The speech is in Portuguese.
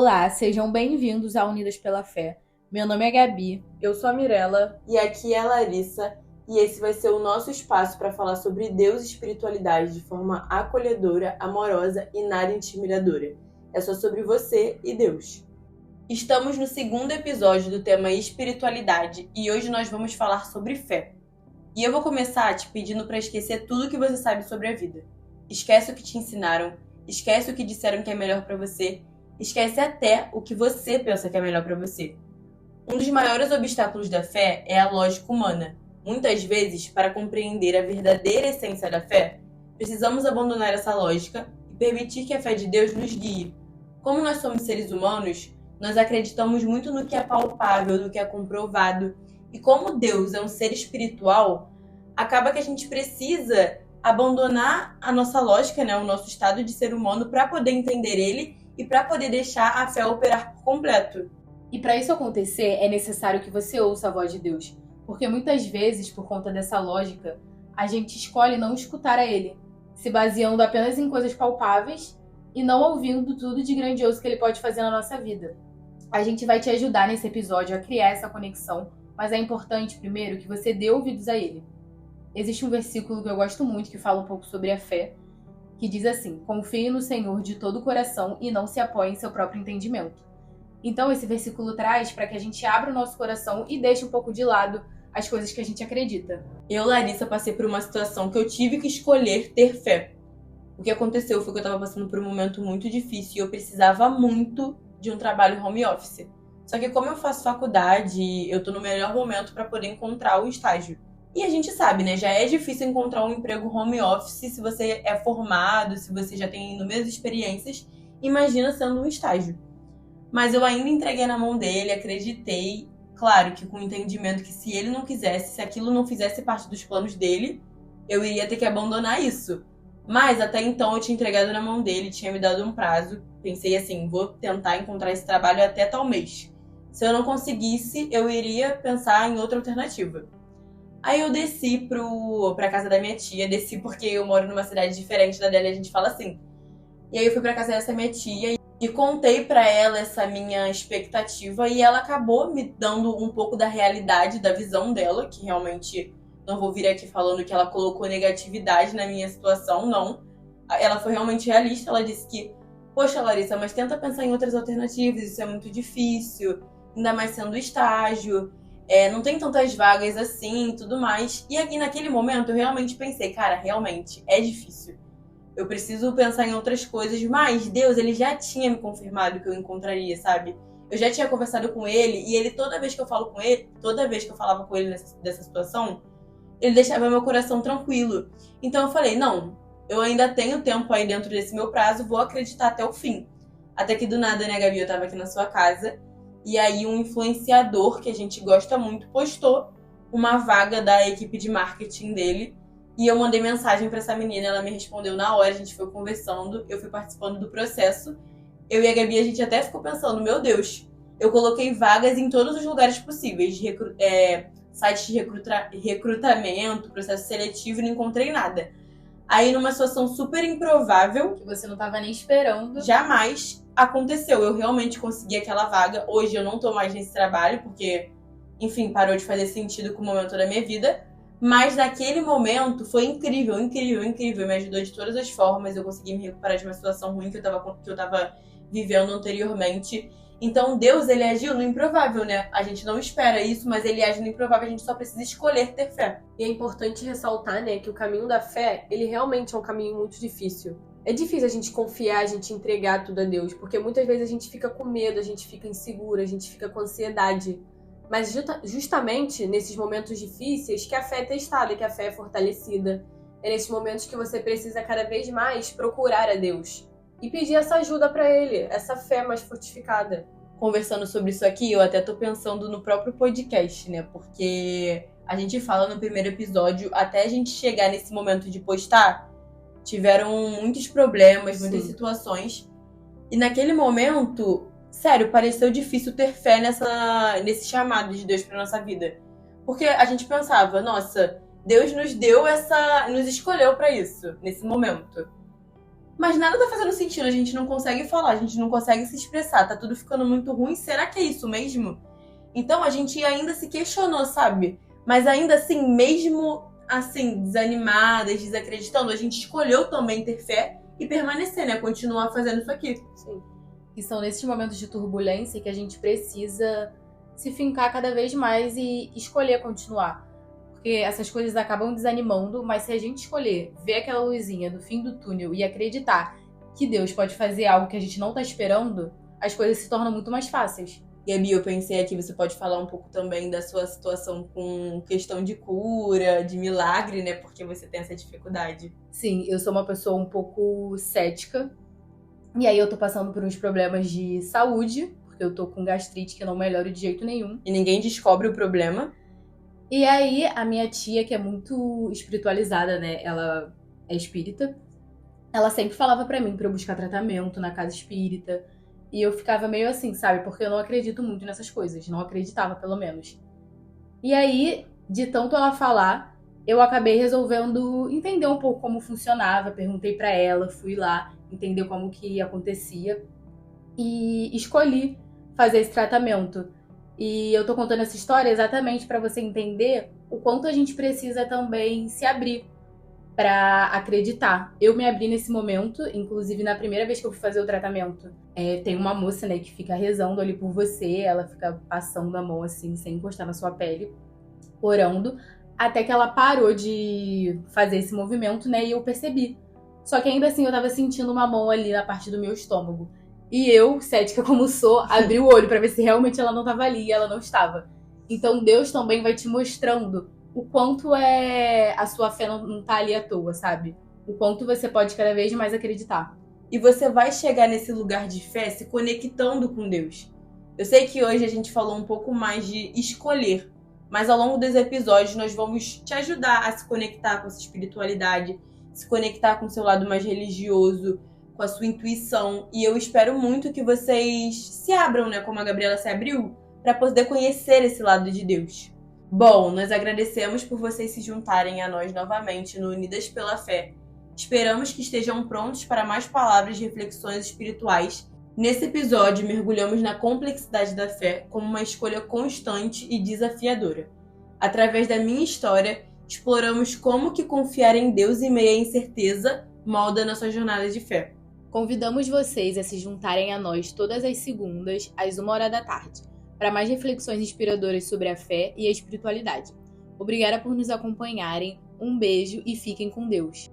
Olá, sejam bem-vindos a Unidas pela Fé. Meu nome é Gabi. Eu sou a Mirella. E aqui é a Larissa. E esse vai ser o nosso espaço para falar sobre Deus e espiritualidade de forma acolhedora, amorosa e nada intimidadora. É só sobre você e Deus. Estamos no segundo episódio do tema espiritualidade e hoje nós vamos falar sobre fé. E eu vou começar te pedindo para esquecer tudo que você sabe sobre a vida. Esquece o que te ensinaram, esquece o que disseram que é melhor para você, esquece até o que você pensa que é melhor para você. Um dos maiores obstáculos da fé é a lógica humana. Muitas vezes, para compreender a verdadeira essência da fé, precisamos abandonar essa lógica e permitir que a fé de Deus nos guie. Como nós somos seres humanos, nós acreditamos muito no que é palpável, no que é comprovado. E como Deus é um ser espiritual, acaba que a gente precisa abandonar a nossa lógica, o nosso estado de ser humano, para poder entender ele e para poder deixar a fé operar por completo. E para isso acontecer, é necessário que você ouça a voz de Deus. Porque muitas vezes, por conta dessa lógica, a gente escolhe não escutar a Ele, se baseando apenas em coisas palpáveis e não ouvindo tudo de grandioso que Ele pode fazer na nossa vida. A gente vai te ajudar nesse episódio a criar essa conexão, mas é importante, primeiro, que você dê ouvidos a Ele. Existe um versículo que eu gosto muito, que fala um pouco sobre a fé, que diz assim: confie no Senhor de todo o coração e não se apoie em seu próprio entendimento. Então, esse versículo traz para que a gente abra o nosso coração e deixe um pouco de lado as coisas que a gente acredita. Eu, Larissa, passei por uma situação que eu tive que escolher ter fé. O que aconteceu foi que eu estava passando por um momento muito difícil e eu precisava muito de um trabalho home office. Só que como eu faço faculdade, eu tô no melhor momento para poder encontrar o estágio. E a gente sabe, já é difícil encontrar um emprego home office se você é formado, se você já tem inúmeras experiências. Imagina sendo um estágio. Mas eu ainda entreguei na mão dele, acreditei, claro que com o entendimento que se ele não quisesse, se aquilo não fizesse parte dos planos dele, eu iria ter que abandonar isso. Mas até então eu tinha entregado na mão dele, tinha me dado um prazo, pensei assim, vou tentar encontrar esse trabalho até tal mês. Se eu não conseguisse, eu iria pensar em outra alternativa. Aí eu desci pra casa da minha tia, desci porque eu moro numa cidade diferente da dela e a gente fala assim. E aí eu fui pra casa dessa minha tia e contei pra ela essa minha expectativa e ela acabou me dando um pouco da realidade, da visão dela, que realmente não vou vir aqui falando que ela colocou negatividade na minha situação, não. Ela foi realmente realista, ela disse que, poxa, Larissa, mas tenta pensar em outras alternativas, isso é muito difícil, ainda mais sendo estágio, não tem tantas vagas assim e tudo mais. E aqui naquele momento eu realmente pensei, cara, realmente é difícil. Eu preciso pensar em outras coisas, mas Deus, ele já tinha me confirmado que eu encontraria, sabe? Eu já tinha conversado com ele e ele, toda vez que eu falava com ele dessa situação, ele deixava meu coração tranquilo. Então eu falei, não, eu ainda tenho tempo aí dentro desse meu prazo, vou acreditar até o fim. Até que do nada, Gabi, eu tava aqui na sua casa e aí um influenciador que a gente gosta muito postou uma vaga da equipe de marketing dele. E eu mandei mensagem pra essa menina, ela me respondeu na hora, a gente foi conversando, eu fui participando do processo. Eu e a Gabi, a gente até ficou pensando, meu Deus, eu coloquei vagas em todos os lugares possíveis, sites de recrutamento, processo seletivo, e não encontrei nada. Aí, numa situação super improvável, que você não tava nem esperando, jamais aconteceu. Eu realmente consegui aquela vaga. Hoje eu não tô mais nesse trabalho, porque, enfim, parou de fazer sentido com o momento da minha vida. Mas naquele momento foi incrível, incrível, incrível. Me ajudou de todas as formas. Eu consegui me recuperar de uma situação ruim que eu tava vivendo anteriormente. Então Deus, ele agiu no improvável, A gente não espera isso, mas ele age no improvável. A gente só precisa escolher ter fé. E é importante ressaltar, que o caminho da fé, ele realmente é um caminho muito difícil. É difícil a gente confiar, a gente entregar tudo a Deus. Porque muitas vezes a gente fica com medo, a gente fica insegura, a gente fica com ansiedade. Mas justamente nesses momentos difíceis que a fé é testada, que a fé é fortalecida. É nesses momentos que você precisa cada vez mais procurar a Deus e pedir essa ajuda para Ele, essa fé mais fortificada. Conversando sobre isso aqui, eu até tô pensando no próprio podcast, Porque a gente fala no primeiro episódio, até a gente chegar nesse momento de postar, tiveram muitos problemas, muitas situações. E naquele momento, sério, pareceu difícil ter fé nesse chamado de Deus pra nossa vida. Porque a gente pensava, nossa, Deus nos escolheu pra isso, nesse momento. mas nada tá fazendo sentido, a gente não consegue falar, a gente não consegue se expressar, tá tudo ficando muito ruim, será que é isso mesmo? Então a gente ainda se questionou, sabe? Mas ainda assim, mesmo assim, desanimadas, desacreditando, a gente escolheu também ter fé e permanecer, né? Continuar fazendo isso aqui. Sim. E são nesses momentos de turbulência que a gente precisa se fincar cada vez mais e escolher continuar. Porque essas coisas acabam desanimando, mas se a gente escolher ver aquela luzinha no fim do túnel e acreditar que Deus pode fazer algo que a gente não tá esperando, as coisas se tornam muito mais fáceis. Gabi, eu pensei aqui, você pode falar um pouco também da sua situação com questão de cura, de milagre, né? Porque você tem essa dificuldade. Sim, eu sou uma pessoa um pouco cética. E aí eu tô passando por uns problemas de saúde, porque eu tô com gastrite que não melhora de jeito nenhum. E ninguém descobre o problema. E aí a minha tia, que é muito espiritualizada, né? Ela é espírita. Ela sempre falava pra mim pra eu buscar tratamento na casa espírita. E eu ficava meio assim, sabe? Porque eu não acredito muito nessas coisas. Não acreditava, pelo menos. E aí, de tanto ela falar, eu acabei resolvendo entender um pouco como funcionava. Perguntei pra ela, fui lá, entender como que acontecia. E escolhi fazer esse tratamento. E eu tô contando essa história exatamente pra você entender o quanto a gente precisa também se abrir pra acreditar. Eu me abri nesse momento, inclusive na primeira vez que eu fui fazer o tratamento, tem uma moça, né, que fica rezando ali por você, ela fica passando a mão assim, sem encostar na sua pele, orando, até que ela parou de fazer esse movimento, né, e eu percebi. Só que ainda assim eu tava sentindo uma mão ali na parte do meu estômago. E eu, cética como sou, abri o olho pra ver se realmente ela não tava ali, e ela não estava. Então Deus também vai te mostrando o quanto a sua fé não tá ali à toa, sabe? O quanto você pode cada vez mais acreditar. E você vai chegar nesse lugar de fé se conectando com Deus. Eu sei que hoje a gente falou um pouco mais de escolher, mas ao longo dos episódios nós vamos te ajudar a se conectar com essa espiritualidade, se conectar com o seu lado mais religioso, com a sua intuição. E eu espero muito que vocês se abram, né, como a Gabriela se abriu, para poder conhecer esse lado de Deus. Bom, nós agradecemos por vocês se juntarem a nós novamente no Unidas pela Fé. Esperamos que estejam prontos para mais palavras de reflexões espirituais. Nesse episódio, mergulhamos na complexidade da fé como uma escolha constante e desafiadora. Através da minha história, exploramos como que confiar em Deus em meio à incerteza molda nossa jornada de fé. Convidamos vocês a se juntarem a nós todas as segundas, às 1h da tarde, para mais reflexões inspiradoras sobre a fé e a espiritualidade. Obrigada por nos acompanharem, um beijo e fiquem com Deus.